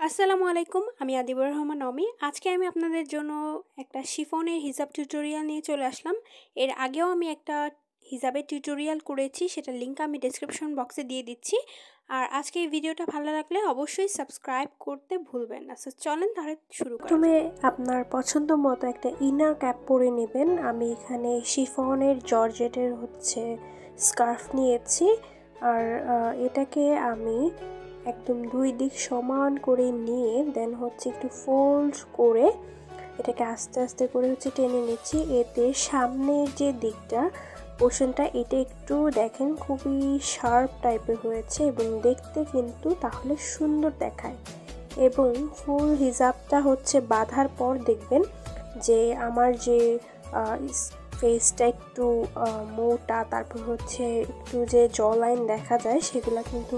আসসালামু আলাইকুম, আমি আদিবা রহমান অমি। আজকে আমি আপনাদের জন্য একটা শিফনের হিজাব টিউটোরিয়াল নিয়ে চলে আসলাম। এর আগেও আমি একটা হিজাবের টিউটোরিয়াল করেছি, সেটার লিঙ্ক আমি ডেসক্রিপশন বক্সে দিয়ে দিচ্ছি। আর আজকে এই ভিডিওটা ভালো লাগলে অবশ্যই সাবস্ক্রাইব করতে ভুলবেন না। সো চলেন তাহলে শুরু করা যাক। প্রথমে আপনার পছন্দ মতো একটা ইনার ক্যাপ পরে নেবেন। আমি এখানে শিফনের জর্জেটের স্কার্ফ নিয়েছি। আর এটাকে আমি একদম দুই দিক সমান করে নিয়ে দেন একটু ফোল্ড করে এটাকে আস্তে আস্তে করে টেনে নিচ্ছি। এতে সামনের যে দিকটা পোর্শনটা এটা একটু দেখেন খুবই শার্প টাইপের হয়েছে এবং দেখতে কিন্তু তাহলে সুন্দর দেখায়। এবং ফুল হিজাবটা বাঁধার পর দেখবেন যে আমার যে ফেসটা একটু মোটা, তারপর একটু যে জ লাইন দেখা যায় সেগুলো কিন্তু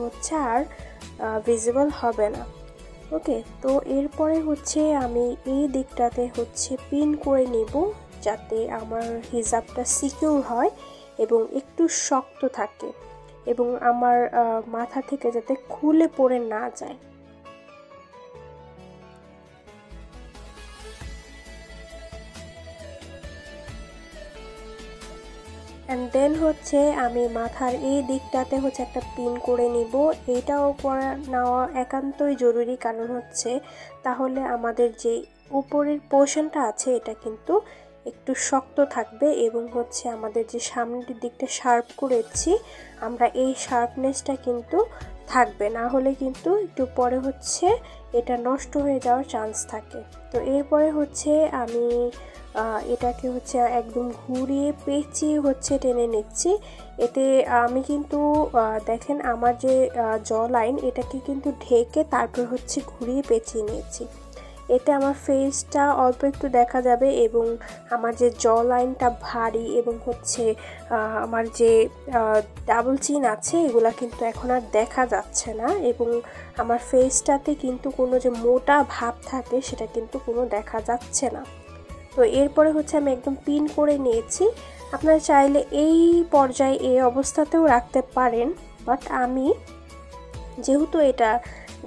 আর ভিজিবল হবে না। ওকে, তো এরপরে আমি এই দিকটাতে পিন করে নিব যাতে আমার হিজাবটা সিকিউর হয় এবং একটু শক্ত থাকে এবং আমার মাথা থেকে যাতে খুলে পড়ে না যায়। অ্যান্ড দেন আমি মাথার এই দিকটাতে একটা পিন করে নিব। এইটাও করে নেওয়া একান্তই জরুরি, কারণ তাহলে আমাদের যে উপরের পোর্শনটা আছে এটা কিন্তু একটু শক্ত থাকবে এবং আমাদের যে সামনের দিকটা শার্প করেছি আমরা এই শার্পনেসটা কিন্তু থাকবে, না হলে কিন্তু একটু পরে এটা নষ্ট হয়ে যাওয়ার চান্স থাকে। তো এরপরে আমি এটাকে একদম ঘুরিয়ে পেঁচিয়ে টেনে নিচ্ছি। এতে আমি কিন্তু দেখেন আমার যে জ লাইন এটাকে কিন্তু ঢেকে তারপর ঘুরিয়ে পেঁচিয়ে নিয়েছি। এতে আমার ফেসটা অল্প একটু দেখা যাবে এবং আমার যে জ লাইনটা ভারী এবং আমার যে ডাবল চিন আছে এগুলা কিন্তু এখন আর দেখা যাচ্ছে না এবং আমার ফেসটাতে কিন্তু কোনো যে মোটা ভাব থাকে সেটা কিন্তু কোনো দেখা যাচ্ছে না। তো এরপরে আমি একদম পিন করে নিয়েছি। আপনারা চাইলে এই পর্যায়ে এই অবস্থাতেও রাখতে পারেন, বাট আমি যেহেতু এটা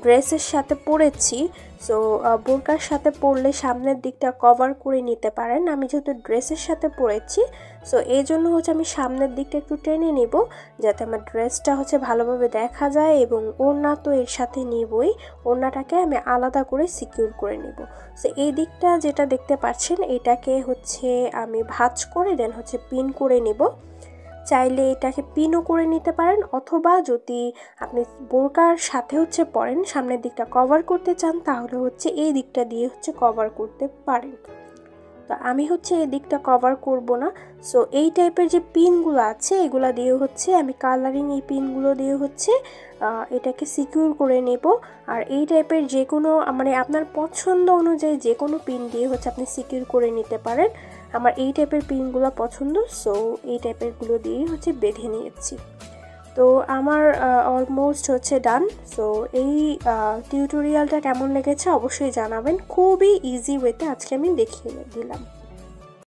ড্রেসের সাথে পরেছি, সো বোরকার সাথে পরলে সামনের দিকটা কভার করে নিতে পারেন। আমি যেহেতু ড্রেসের সাথে পরেছি, সো এই জন্য আমি সামনের দিকটা একটু টেনে নিব যাতে আমার ড্রেসটা ভালোভাবে দেখা যায় এবং ওড়না তো এর সাথে নিবই, ওড়নাটাকে আমি আলাদা করে সিকিউর করে নিব। সো এই দিকটা যেটা দেখতে পাচ্ছেন এটাকে আমি ভাঁজ করে দেন পিন করে নিব। চাইলে এটাকে পিনও করে নিতে পারেন, অথবা যদি আপনি বোরকার সাথে পরেন সামনের দিকটা কভার করতে চান তাহলে এই দিকটা দিয়ে কভার করতে পারেন। তো আমি এই দিকটা কভার করব না। সো এই টাইপের যে পিনগুলো আছে এগুলা দিয়ে আমি কালারিং এই পিনগুলো দিয়ে এটাকে সিকিউর করে নেব। আর এই টাইপের যে কোনো আপনার পছন্দ অনুযায়ী যে কোনো পিন দিয়ে আপনি সিকিউর করে নিতে পারেন। আমার এই টাইপের পিনগুলো পছন্দ, সো এই টাইপেরগুলো দিয়েই বেঁধে নিয়েছি। তো আমার অলমোস্ট ডান। সো এই টিউটোরিয়ালটা কেমন লেগেছে অবশ্যই জানাবেন। খুবই ইজি ওয়েতে আজকে আমি দেখিয়ে দিলাম।